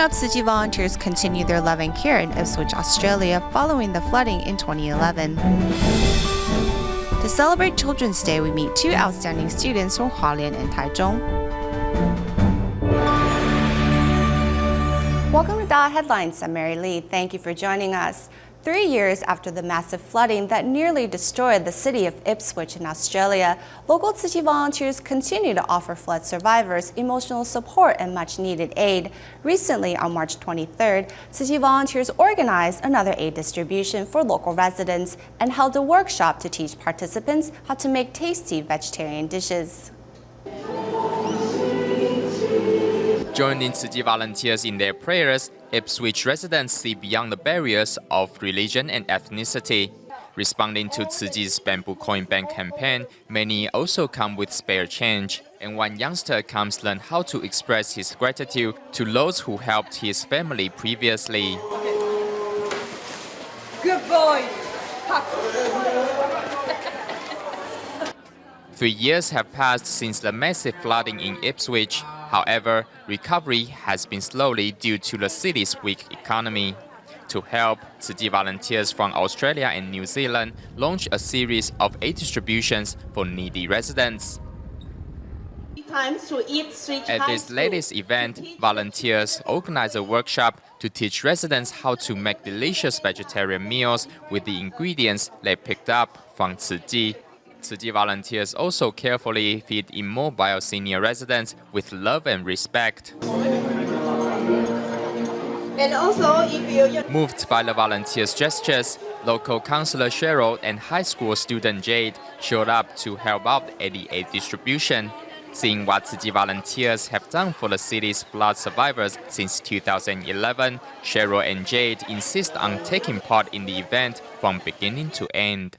now, Tzu Chi volunteers continue their love and care in Ipswich, Australia, following the flooding in 2011. To celebrate Children's Day, we meet two outstanding students from Hualien and Taichung. Welcome to DaAi Headlines. I'm Mary Lee. Thank you for joining us. 3 years after the massive flooding that nearly destroyed the city of Ipswich in Australia, local Tzu Chi volunteers continue to offer flood survivors emotional support and much-needed aid. Recently, on March 23rd, Tzu Chi volunteers organized another aid distribution for local residents and held a workshop to teach participants how to make tasty vegetarian dishes. Joining Tzu Chi volunteers in their prayers, Ipswich residents see beyond the barriers of religion and ethnicity. Responding to Tzu Chi's Bamboo Coin Bank campaign, many also come with spare change. And one youngster comes learn how to express his gratitude to those who helped his family previously. Good boy! 3 years have passed since the massive flooding in Ipswich. However, recovery has been slowly due to the city's weak economy. To help, Tzu Chi volunteers from Australia and New Zealand launched a series of aid distributions for needy residents. At this latest event, volunteers organized a workshop to teach residents how to make delicious vegetarian meals with the ingredients they picked up from Tzu Chi. Tzu Chi volunteers also carefully feed immobile senior residents with love and respect. And also, Moved by the volunteers' gestures, local councillor Cheryl and high school student Jade showed up to help out at the aid distribution. Seeing what Tzu Chi volunteers have done for the city's flood survivors since 2011, Cheryl and Jade insist on taking part in the event from beginning to end.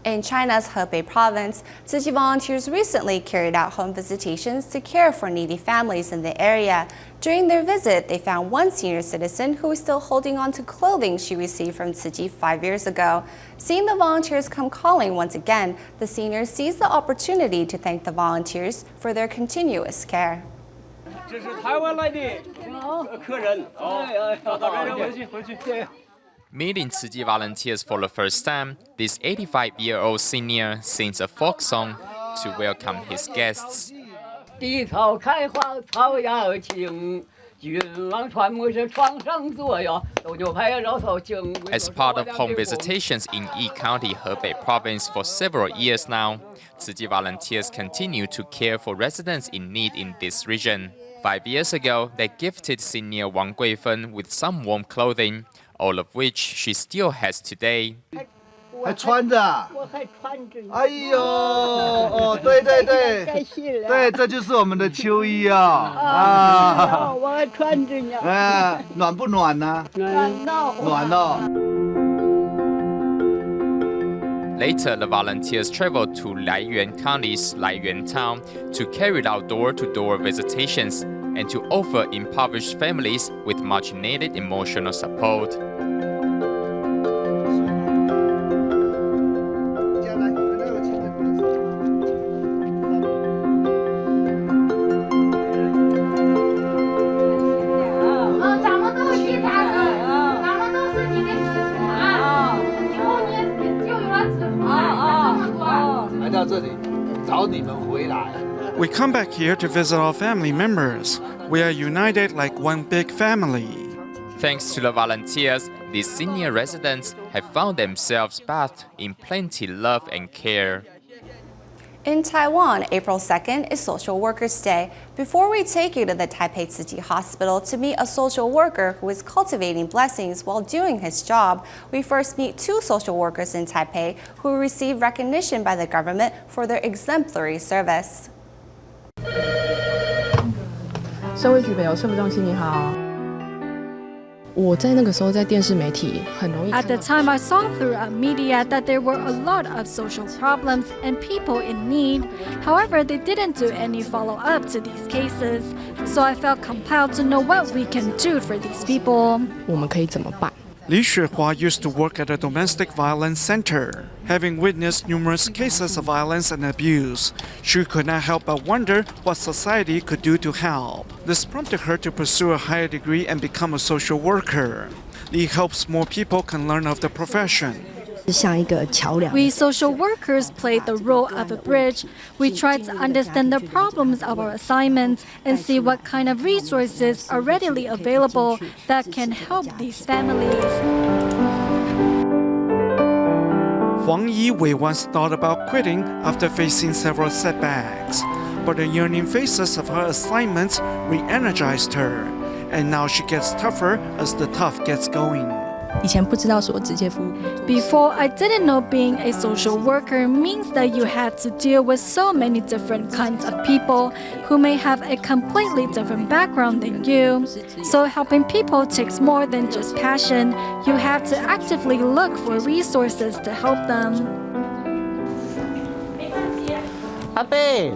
In China's Hebei province, Tzu Chi volunteers recently carried out home visitations to care for needy families in the area. During their visit, they found one senior citizen who was still holding on to clothing she received from Tzu Chi 5 years ago. Seeing the volunteers come calling once again, the senior seized the opportunity to thank the volunteers for their continuous care. Meeting Tzu Chi volunteers for the first time, this 85-year-old senior sings a folk song to welcome his guests. As part of home visitations in Yi County, Hebei province for several years now, Tzu Chi volunteers continue to care for residents in need in this region. 5 years ago, they gifted senior Wang Guifen with some warm clothing, all of which she still has today. 还穿着啊？哎呦，哦，对对对，对，这就是我们的秋衣啊！啊，我还穿着呢。哎，暖不暖呢？暖哦。 Later, the volunteers traveled to Laiyuan County's Laiyuan town to carry out door-to-door visitations and to offer impoverished families with much-needed emotional support. We come back here to visit our family members. We are united like one big family. Thanks to the volunteers, these senior residents have found themselves bathed in plenty love and care. In Taiwan, April 2nd is Social Workers' Day. Before we take you to the Taipei Tzu Chi Hospital to meet a social worker who is cultivating blessings while doing his job, we first meet two social workers in Taipei who received recognition by the government for their exemplary service. 社会局北邮社福中心，你好。我在那个时候在电视媒体很容易。At the time, I saw throughout media that there were a lot of social problems and people in need. However, they didn't do any follow-up to these cases, so I felt compelled to know what we can do for these people. 我们可以怎么办？ Li Xuehua used to work at a domestic violence center. Having witnessed numerous cases of violence and abuse, she could not help but wonder what society could do to help. This prompted her to pursue a higher degree and become a social worker. Li hopes more people can learn of the profession. We social workers play the role of a bridge. We try to understand the problems of our assignments and see what kind of resources are readily available that can help these families. Huang Yiwei once thought about quitting after facing several setbacks, but the yearning phases of her assignments re-energized her, and now she gets tougher as the tough gets going. Before, I didn't know being a social worker means that you had to deal with so many different kinds of people who may have a completely different background than you. So helping people takes more than just passion. You have to actively look for resources to help them. 阿贝，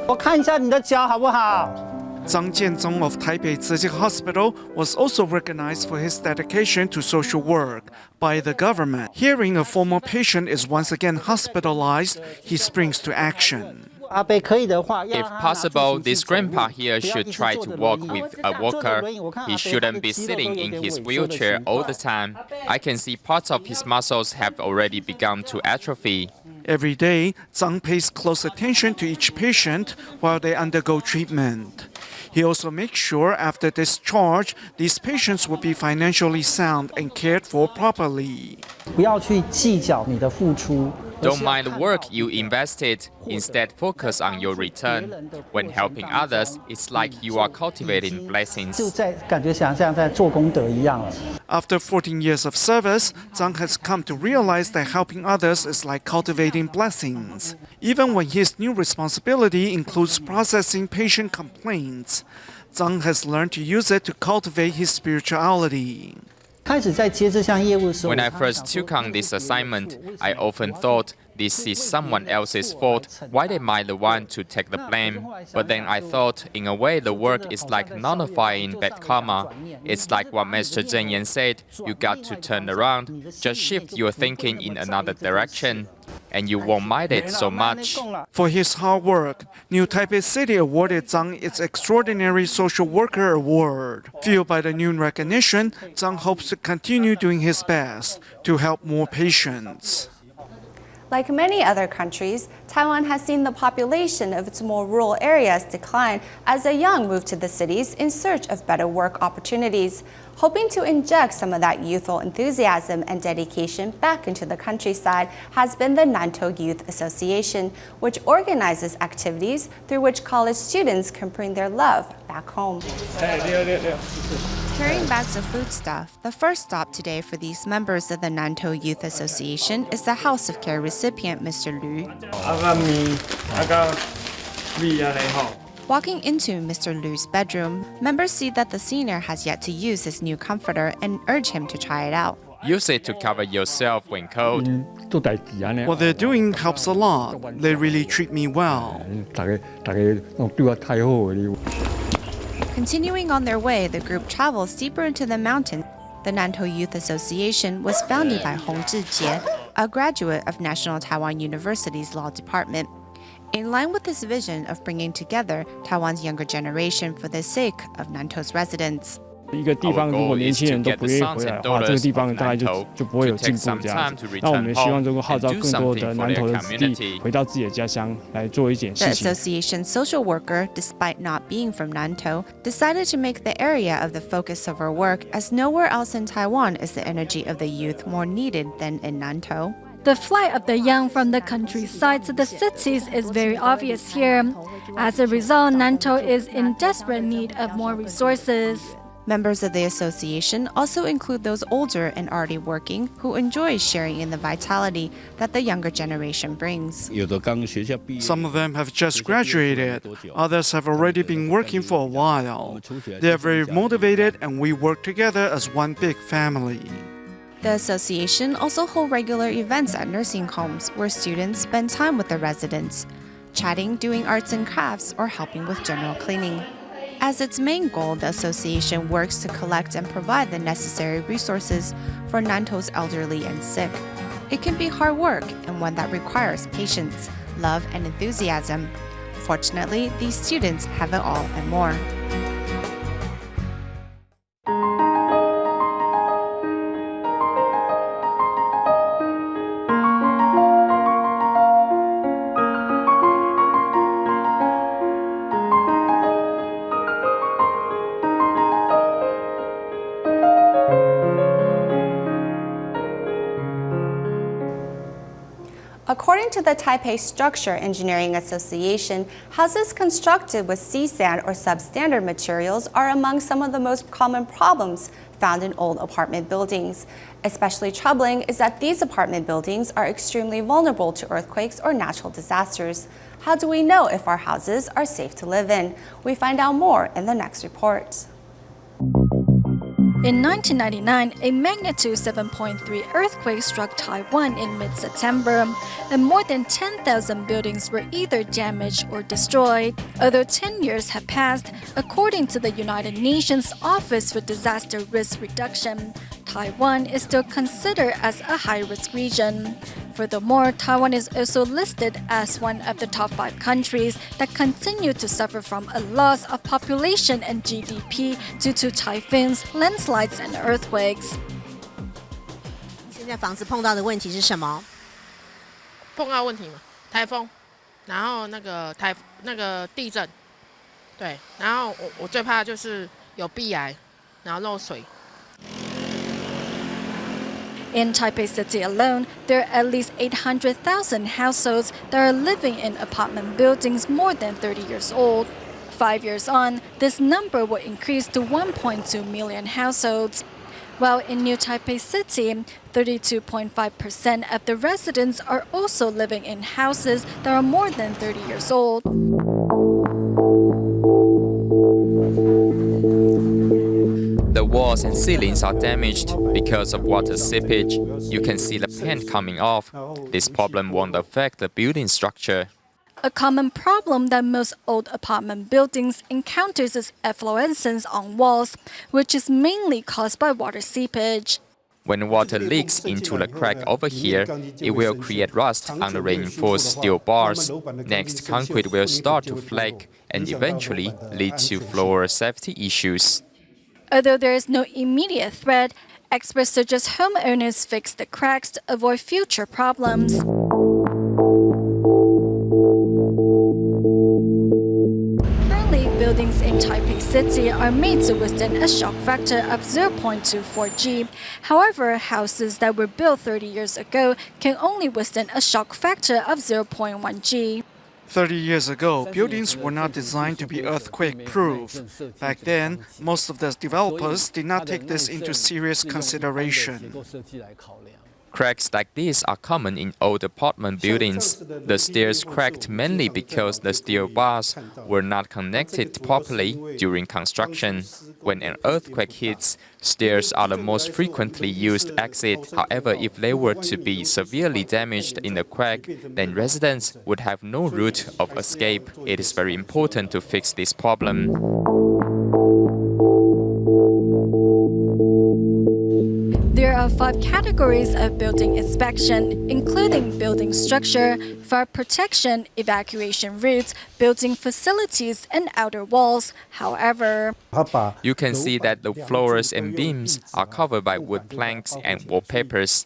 我看一下你的脚好不好？ Zhang Jianzong of Taipei Tsinghua Hospital was also recognized for his dedication to social work by the government. Hearing a former patient is once again hospitalized, he springs to action. If possible, this grandpa here should try to walk with a walker. He shouldn't be sitting in his wheelchair all the time. I can see parts of his muscles have already begun to atrophy. Every day, Zhang pays close attention to each patient while they undergo treatment. He also makes sure after discharge, these patients will be financially sound and cared for properly. 不要去计较你的付出。 Don't mind the work you invested, instead focus on your return. When helping others, it's like you are cultivating blessings. 就在感觉像在做功德一样了。 After 14 years of service, Zhang has come to realize that helping others is like cultivating blessings. Even when his new responsibility includes processing patient complaints, Zhang has learned to use it to cultivate his spirituality. When I first took on this assignment, I often thought this is someone else's fault. Why am I the one to take the blame? But then I thought, in a way, the work is like nullifying bad karma. It's like what Master Zheng Yan said, you got to turn around, just shift your thinking in another direction, and you won't mind it so much. For his hard work, New Taipei City awarded Zhang its Extraordinary Social Worker Award. Fueled by the new recognition, Zhang hopes to continue doing his best to help more patients. Like many other countries, Taiwan has seen the population of its more rural areas decline as the young move to the cities in search of better work opportunities. Hoping to inject some of that youthful enthusiasm and dedication back into the countryside has been the Nantou Youth Association, which organizes activities through which college students can bring their love back home. Carrying bags of foodstuff, the first stop today for these members of the Nantou Youth Association is the House of Care recipient, Mr. Liu. Walking into Mr. Liu's bedroom, members see that the senior has yet to use his new comforter and urge him to try it out. Use it to cover yourself when cold. What they're doing helps a lot. They really treat me well. Continuing on their way, the group travels deeper into the mountains. The Nantou Youth Association was founded by Hong Zhijie, a graduate of National Taiwan University's Law Department. In line with this vision of bringing together Taiwan's younger generation for the sake of Nantou's residents. 一个地方如果年轻人都不愿意回来的话，这个地方大概就不会有进步这样子。那我们希望能够号召更多的南投的子弟回到自己的家乡来做一件事情。 The association's social worker, despite not being from Nantou, decided to make the area of the focus of her work, as nowhere else in Taiwan is the energy of the youth more needed than in Nantou. The flight of the young from the countryside to the cities is very obvious here. As a result, Nantou is in desperate need of more resources. Members of the association also include those older and already working who enjoy sharing in the vitality that the younger generation brings. Some of them have just graduated. Others have already been working for a while. They are very motivated and we work together as one big family. The association also holds regular events at nursing homes where students spend time with the residents, chatting, doing arts and crafts, or helping with general cleaning. As its main goal, the association works to collect and provide the necessary resources for Nanto's elderly and sick. It can be hard work and one that requires patience, love, and enthusiasm. Fortunately, these students have it all and more. According to the Taipei Structure Engineering Association, houses constructed with sea sand or substandard materials are among some of the most common problems found in old apartment buildings. Especially troubling is that these apartment buildings are extremely vulnerable to earthquakes or natural disasters. How do we know if our houses are safe to live in? We find out more in the next report. In 1999, a magnitude 7.3 earthquake struck Taiwan in mid-September, and more than 10,000 buildings were either damaged or destroyed. Although 10 years have passed, according to the United Nations Office for Disaster Risk Reduction, Taiwan is still considered as a high-risk region. Furthermore, Taiwan is also listed as one of the top 5 countries that continue to suffer from a loss of population and GDP due to typhoons, landslides, and earthquakes. 现在房子碰到的问题是什么？碰到问题嘛，台风，然后那个地震，对，然后我最怕就是有壁癌，然后漏水。 In Taipei City alone, there are at least 800,000 households that are living in apartment buildings more than 30 years old. 5 years on, this number will increase to 1.2 million households. While in New Taipei City, 32.5% of the residents are also living in houses that are more than 30 years old. The walls and ceilings are damaged because of water seepage. You can see the paint coming off. This problem won't affect the building structure. A common problem that most old apartment buildings encounters is efflorescence on walls, which is mainly caused by water seepage. When water leaks into the crack over here, it will create rust on the reinforced steel bars. Next, concrete will start to flake and eventually lead to floor safety issues. Although there is no immediate threat, experts suggest homeowners fix the cracks to avoid future problems. Currently, buildings in Taipei City are made to withstand a shock factor of 0.24 G. However, houses that were built 30 years ago can only withstand a shock factor of 0.1 G. 30 years ago, buildings were not designed to be earthquake-proof. Back then, most of the developers did not take this into serious consideration. Cracks like this are common in old apartment buildings. The stairs cracked mainly because the steel bars were not connected properly during construction. When an earthquake hits, stairs are the most frequently used exit. However, if they were to be severely damaged in the crack, then residents would have no route of escape. It is very important to fix this problem. There are 5 categories of building inspection, including building structure, fire protection, evacuation routes, building facilities, and outer walls. However, you can see that the floors and beams are covered by wood planks and wallpapers.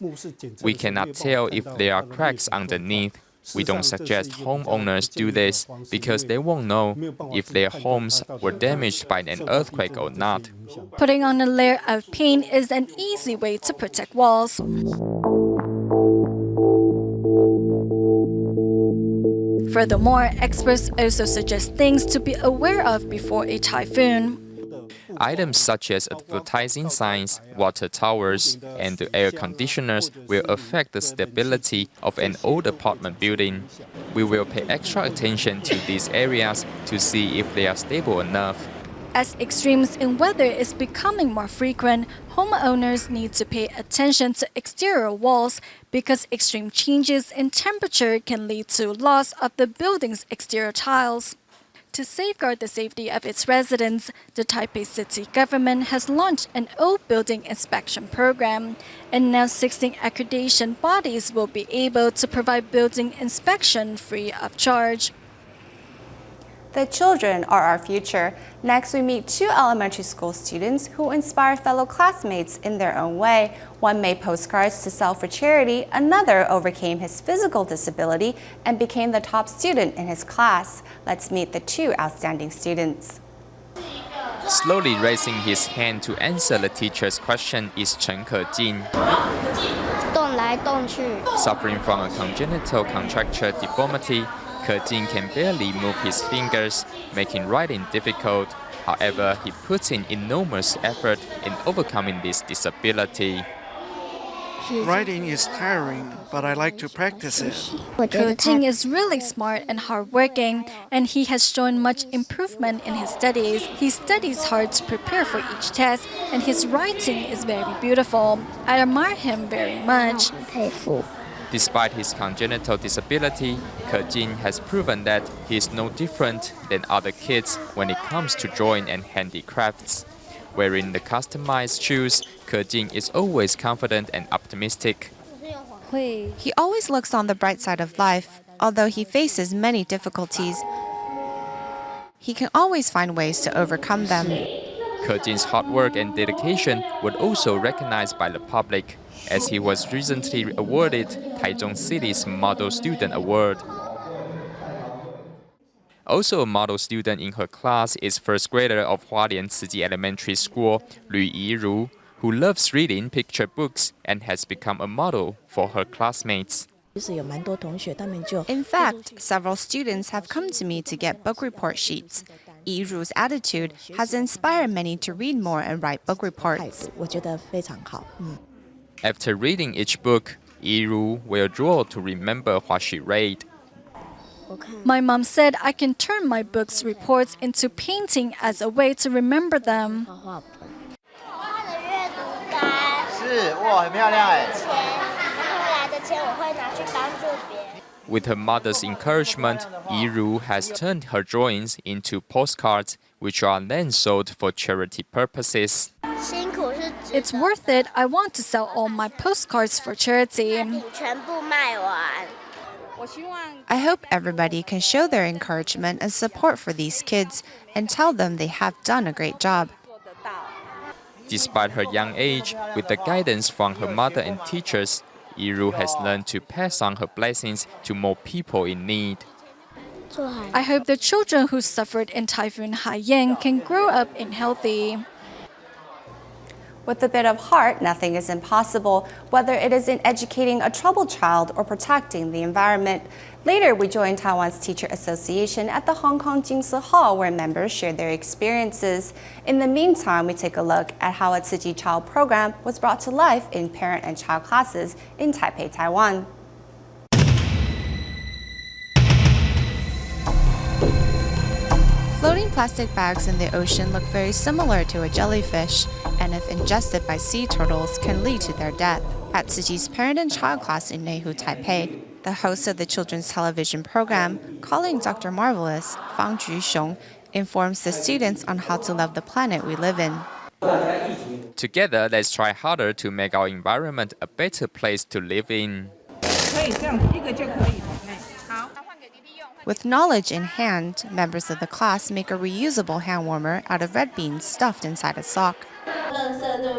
We cannot tell if there are cracks underneath. We don't suggest homeowners do this because they won't know if their homes were damaged by an earthquake or not. Putting on a layer of paint is an easy way to protect walls. Furthermore, experts also suggest things to be aware of before a typhoon. Items such as advertising signs, water towers, and air conditioners will affect the stability of an old apartment building. We will pay extra attention to these areas to see if they are stable enough. As extremes in weather is becoming more frequent, homeowners need to pay attention to exterior walls because extreme changes in temperature can lead to loss of the building's exterior tiles. to safeguard the safety of its residents, the Taipei city government has launched an old building inspection program. And now 16 accreditation bodies will be able to provide building inspection free of charge. The children are our future. Next, we meet two elementary school students who inspire fellow classmates in their own way. One made postcards to sell for charity, another overcame his physical disability and became the top student in his class. Let's meet the two outstanding students. Slowly raising his hand to answer the teacher's question is Chen Kejin. Suffering from a congenital contracture deformity, Kejin can barely move his fingers, making writing difficult. However, he puts in enormous effort in overcoming this disability. Writing is tiring, but I like to practice it. Kejin is really smart and hardworking, and he has shown much improvement in his studies. He studies hard to prepare for each test, and his writing is very beautiful. I admire him very much. Despite his congenital disability, Kejin has proven that he is no different than other kids when it comes to drawing and handicrafts. Wearing the customized shoes, Kejin is always confident and optimistic. He always looks on the bright side of life. Although he faces many difficulties, he can always find ways to overcome them. Kejin's hard work and dedication were also recognized by the public, as he was recently awarded Taichung City's Model Student Award. Also a model student in her class is first grader of Hualien Ciji Elementary School, Lü Yiru, who loves reading picture books and has become a model for her classmates. In fact, several students have come to me to get book report sheets. Yiru's attitude has inspired many to read more and write book reports. After reading each book, Yiru will draw to remember what she read. My mom said I can turn my books reports into painting as a way to remember them. With her mother's encouragement, Yiru has turned her drawings into postcards, which are then sold for charity purposes. It's worth it. I want to sell all my postcards for charity. I hope everybody can show their encouragement and support for these kids and tell them they have done a great job. Despite her young age, with the guidance from her mother and teachers, Yiru has learned to pass on her blessings to more people in need. I hope the children who suffered in Typhoon Haiyan can grow up in healthy. With a bit of heart, nothing is impossible, whether it is in educating a troubled child or protecting the environment. Later, we joined Taiwan's Teacher Association at the Hong Kong Jingsi Hall, where members shared their experiences. In the meantime, we take a look at how a Tzu Chi Child program was brought to life in parent and child classes in Taipei, Taiwan. Floating plastic bags in the ocean look very similar to a jellyfish, and if ingested by sea turtles, can lead to their death. At Tzu Chi's parent and child class in Neihu, Taipei, the host of the children's television program, Calling Dr. Marvelous, Fang Juxiong, informs the students on how to love the planet we live in. Together, let's try harder to make our environment a better place to live in. With knowledge in hand, members of the class make a reusable hand warmer out of red beans stuffed inside a sock.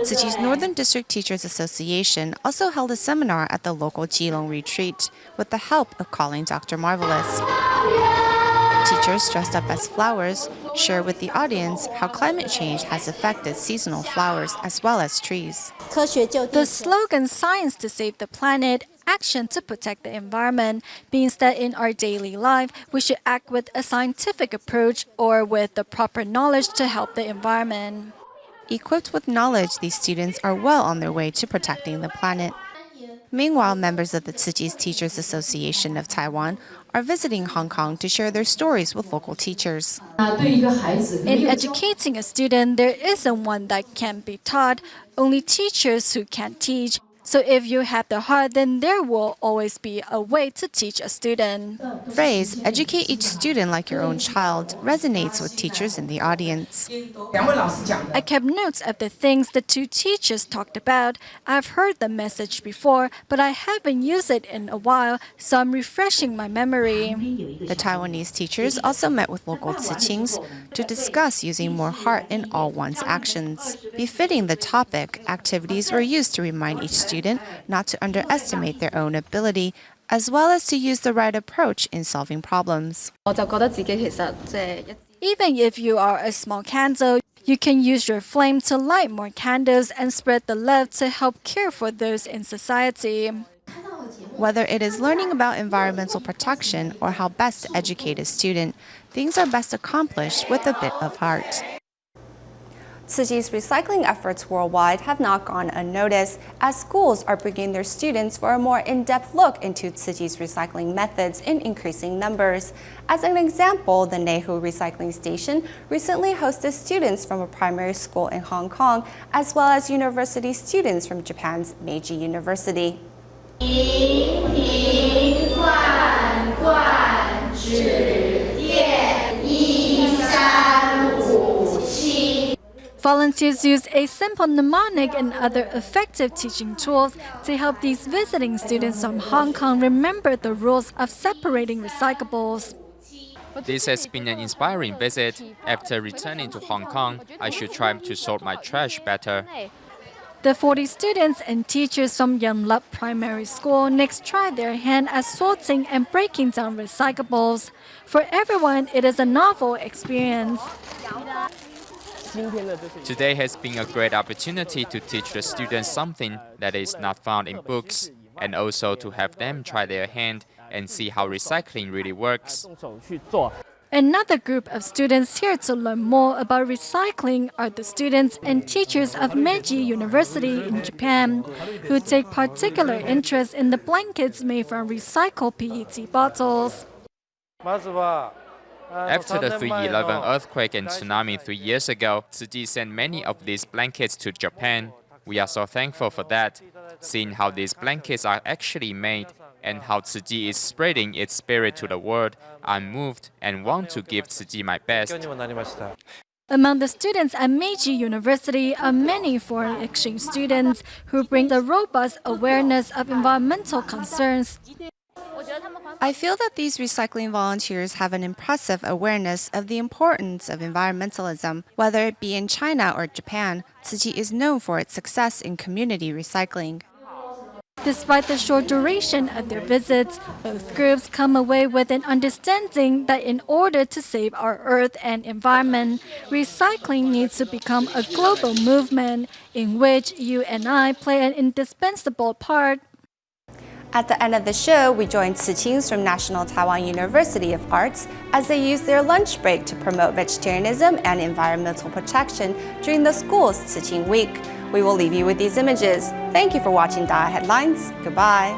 Tzu Chi's Northern District Teachers Association also held a seminar at the local Keelung retreat with the help of Calling Dr. Marvelous. Teachers dressed up as flowers share with the audience how climate change has affected seasonal flowers as well as trees. The slogan "Science to Save the Planet, Action to Protect the Environment" means that in our daily life, we should act with a scientific approach or with the proper knowledge to help the environment. Equipped with knowledge, these students are well on their way to protecting the planet. Meanwhile, members of the Tzu Chi's Teachers Association of Taiwan are visiting Hong Kong to share their stories with local teachers. In educating a student, there isn't one that can't be taught, only teachers who can teach. So if you have the heart, then there will always be a way to teach a student. Phrase, educate each student like your own child, resonates with teachers in the audience. I kept notes of the things the two teachers talked about. I've heard the message before, but I haven't used it in a while, so I'm refreshing my memory. The Taiwanese teachers also met with local Tziqings to discuss using more heart in all one's actions. Befitting the topic, activities were used to remind each student not to underestimate their own ability, as well as to use the right approach in solving problems. Even if you are a small candle, you can use your flame to light more candles and spread the love to help care for those in society. Whether it is learning about environmental protection or how best to educate a student, things are best accomplished with a bit of heart. Tzu Chi's recycling efforts worldwide have not gone unnoticed, as schools are bringing their students for a more in-depth look into Tzu Chi's recycling methods in increasing numbers. As an example, the Nehu Recycling Station recently hosted students from a primary school in Hong Kong, as well as university students from Japan's Meiji University. Volunteers use a simple mnemonic and other effective teaching tools to help these visiting students from Hong Kong remember the rules of separating recyclables. This has been an inspiring visit. After returning to Hong Kong, I should try to sort my trash better. The 40 students and teachers from Yumlup Primary School next try their hand at sorting and breaking down recyclables. For everyone, it is a novel experience. Today has been a great opportunity to teach the students something that is not found in books, and also to have them try their hand and see how recycling really works. Another group of students here to learn more about recycling are the students and teachers of Meiji University in Japan, who take particular interest in the blankets made from recycled PET bottles. After the 3/11 earthquake and tsunami 3 years ago, Tzu Chi sent many of these blankets to Japan. We are so thankful for that, seeing how these blankets are actually made and how Tzu Chi is spreading its spirit to the world. I'm moved and want to give Tzu Chi my best. Among the students at Meiji University are many foreign exchange students who bring a robust awareness of environmental concerns. I feel that these recycling volunteers have an impressive awareness of the importance of environmentalism. Whether it be in China or Japan, Tzu Chi is known for its success in community recycling. Despite the short duration of their visits, both groups come away with an understanding that in order to save our earth and environment, recycling needs to become a global movement in which you and I play an indispensable part. At the end of the show, we joined Tziqings from National Taiwan University of Arts as they used their lunch break to promote vegetarianism and environmental protection during the school's Tziqing Week. We will leave you with these images. Thank you for watching DaAi Headlines. Goodbye.